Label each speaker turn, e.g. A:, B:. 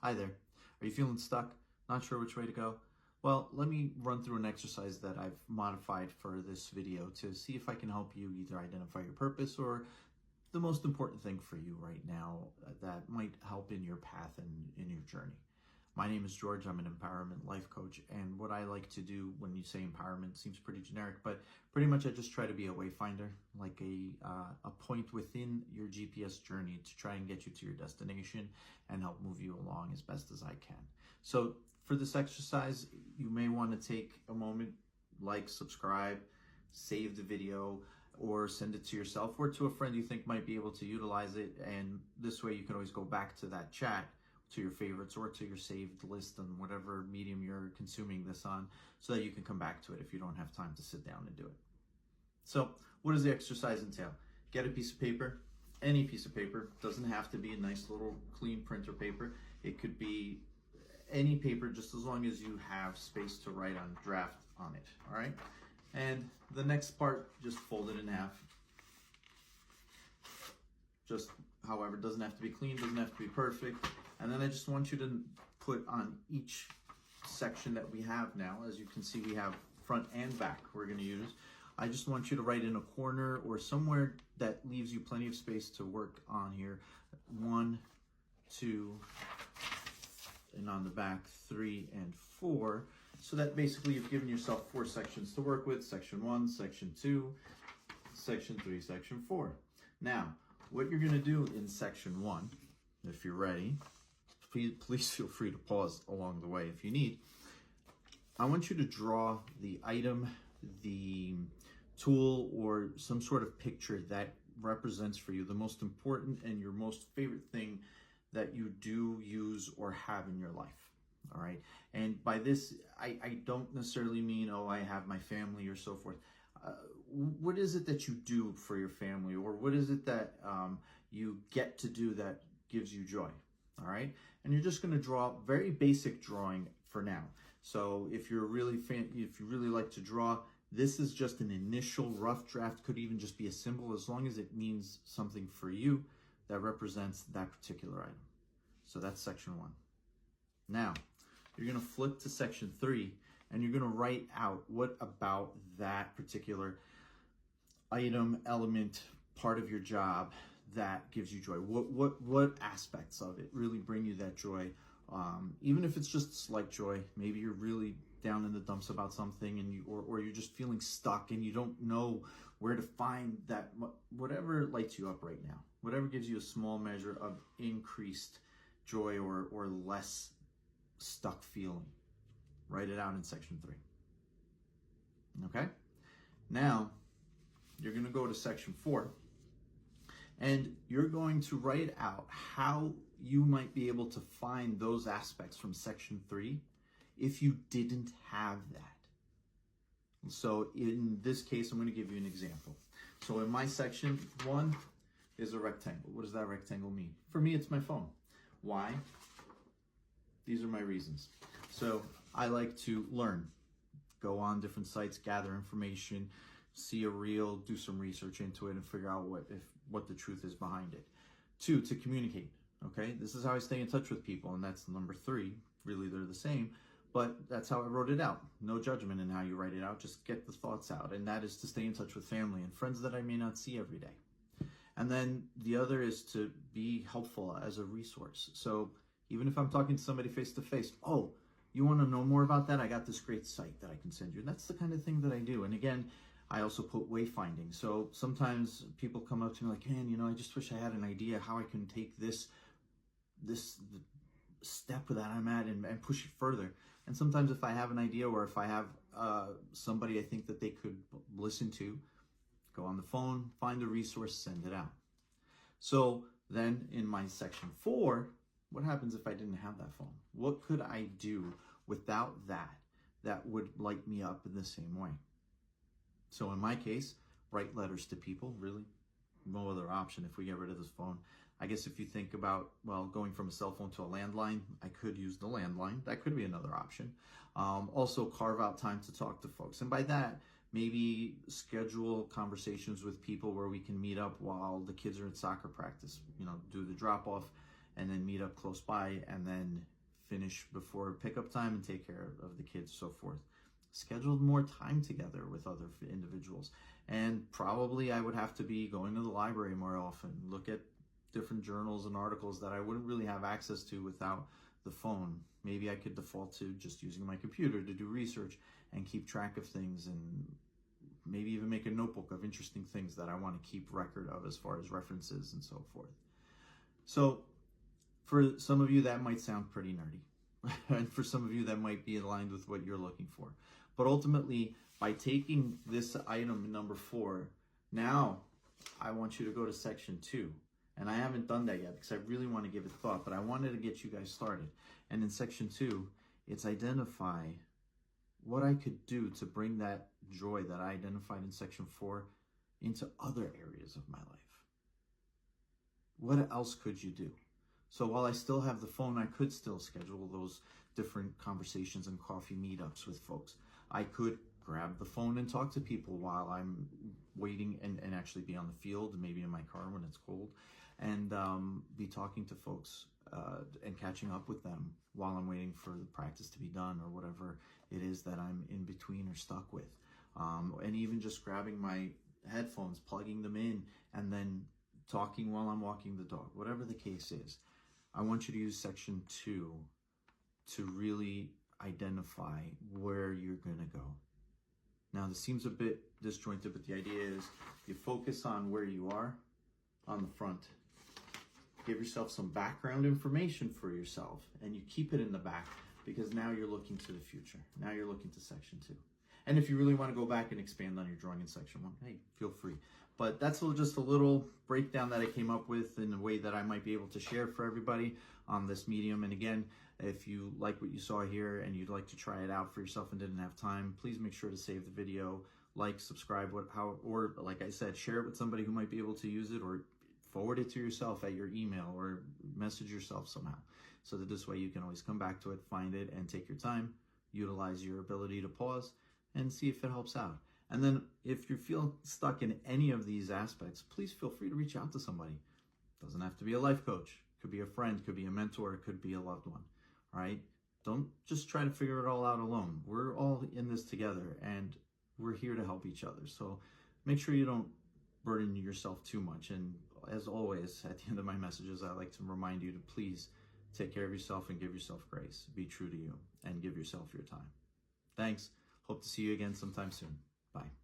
A: Hi there. Are you feeling stuck? Not sure which way to go? Well, let me run through an exercise that I've modified for this video to see if I can help you either identify your purpose or the most important thing for you right now that might help in your path and in your journey. My name is George. I'm an empowerment life coach, and what I like to do when you say empowerment seems pretty generic, but pretty much I just try to be a wayfinder, like a point within your GPS journey to try and get you to your destination and help move you along as best as I can. So for this exercise, you may want to take a moment, like, subscribe, save the video, or send it to yourself or to a friend you think might be able to utilize it. And this way you can always go back to that chat, to your favorites or to your saved list on whatever medium you're consuming this on, so that you can come back to it if you don't have time to sit down and do it. So what does the exercise entail? Get a piece of paper, any piece of paper. Doesn't have to be a nice little clean printer paper. It could be any paper, just as long as you have space to write on draft on it, all right? And the next part, just fold it in half. Just however, it doesn't have to be clean, doesn't have to be perfect. And then I just want you to put on each section that we have now, as you can see, we have front and back we're going to use. I just want you to write in a corner or somewhere that leaves you plenty of space to work on here. 1, 2, and on the back 3 and 4. So that basically you've given yourself 4 sections to work with. Section 1, section 2, section 3, section 4. Now, what you're going to do in section 1, if you're ready, please feel free to pause along the way if you need. I want you to draw the item, the tool, or some sort of picture that represents for you the most important and your most favorite thing that you do use or have in your life. All right. And by this, I don't necessarily mean, oh, I have my family or so forth. What is it that you do for your family, or what is it that you get to do that gives you joy? All right. And you're just going to draw very basic drawing for now. So if you're really if you really like to draw, this is just an initial rough draft. Could even just be a symbol, as long as it means something for you that represents that particular item. So that's section 1. Now you're going to flip to section 3, and you're going to write out what about that particular item, element, part of your job that gives you joy. What aspects of it really bring you that joy? Even if it's just slight joy, maybe you're really down in the dumps about something, and or you're just feeling stuck and you don't know where to find that. Whatever lights you up right now, whatever gives you a small measure of increased joy or less stuck feeling, write it out in section 3. Okay? Now, you're going to go to section 4, and you're going to write out how you might be able to find those aspects from section 3 if you didn't have that. So in this case, I'm going to give you an example. So in my section 1 is a rectangle. What does that rectangle mean? For me, it's my phone. Why? These are my reasons. So I like to learn, go on different sites, gather information, see a reel, do some research into it, and figure out what the truth is behind it. 2, to communicate. Okay, this is how I stay in touch with people, and that's number 3. Really, they're the same, but that's how I wrote it out. No judgment in how you write it out. Just get the thoughts out, and that is to stay in touch with family and friends that I may not see every day. And then the other is to be helpful as a resource. So even if I'm talking to somebody face to face, oh, you want to know more about that? I got this great site that I can send you. And that's the kind of thing that I do. And again, I also put wayfinding. So sometimes people come up to me like, man, I just wish I had an idea how I can take this step that I'm at and push it further. And sometimes if I have an idea, or if I have somebody I think that they could listen to, go on the phone, find a resource, send it out. So then in my section 4, what happens if I didn't have that phone? What could I do without that would light me up in the same way? So in my case, write letters to people. Really, no other option if we get rid of this phone. I guess if you think about, well, going from a cell phone to a landline, I could use the landline. That could be another option. Also, carve out time to talk to folks. And by that, maybe schedule conversations with people where we can meet up while the kids are at soccer practice. Do the drop off and then meet up close by, and then finish before pickup time and take care of the kids, so forth. Scheduled more time together with other individuals. And probably I would have to be going to the library more often, look at different journals and articles that I wouldn't really have access to without the phone. Maybe I could default to just using my computer to do research and keep track of things, and maybe even make a notebook of interesting things that I want to keep record of as far as references and so forth. So for some of you, that might sound pretty nerdy. And for some of you, that might be aligned with what you're looking for. But ultimately, by taking this item number 4, now I want you to go to section 2. And I haven't done that yet because I really want to give it thought, but I wanted to get you guys started. And in section 2, it's identify what I could do to bring that joy that I identified in section 4 into other areas of my life. What else could you do? So while I still have the phone, I could still schedule those different conversations and coffee meetups with folks. I could grab the phone and talk to people while I'm waiting, and actually be on the field, maybe in my car when it's cold, and be talking to folks and catching up with them while I'm waiting for the practice to be done, or whatever it is that I'm in between or stuck with. And even just grabbing my headphones, plugging them in, and then talking while I'm walking the dog, whatever the case is. I want you to use section 2 to really identify where you're going to go. Now, this seems a bit disjointed, but the idea is you focus on where you are on the front. Give yourself some background information for yourself, and you keep it in the back, because now you're looking to the future. Now you're looking to section 2. And if you really want to go back and expand on your drawing in section 1, hey, feel free. But that's just a little breakdown that I came up with in a way that I might be able to share for everybody on this medium. And again, if you like what you saw here and you'd like to try it out for yourself and didn't have time, please make sure to save the video, like, subscribe, or like I said, share it with somebody who might be able to use it, or forward it to yourself at your email, or message yourself somehow, so that this way you can always come back to it, find it, and take your time, utilize your ability to pause, and see if it helps out. And then if you feel stuck in any of these aspects, please feel free to reach out to somebody. It doesn't have to be a life coach. It could be a friend, could be a mentor, it could be a loved one, all right? Don't just try to figure it all out alone. We're all in this together, and we're here to help each other. So make sure you don't burden yourself too much. And as always, at the end of my messages, I like to remind you to please take care of yourself and give yourself grace. Be true to you and give yourself your time. Thanks. Hope to see you again sometime soon. Bye.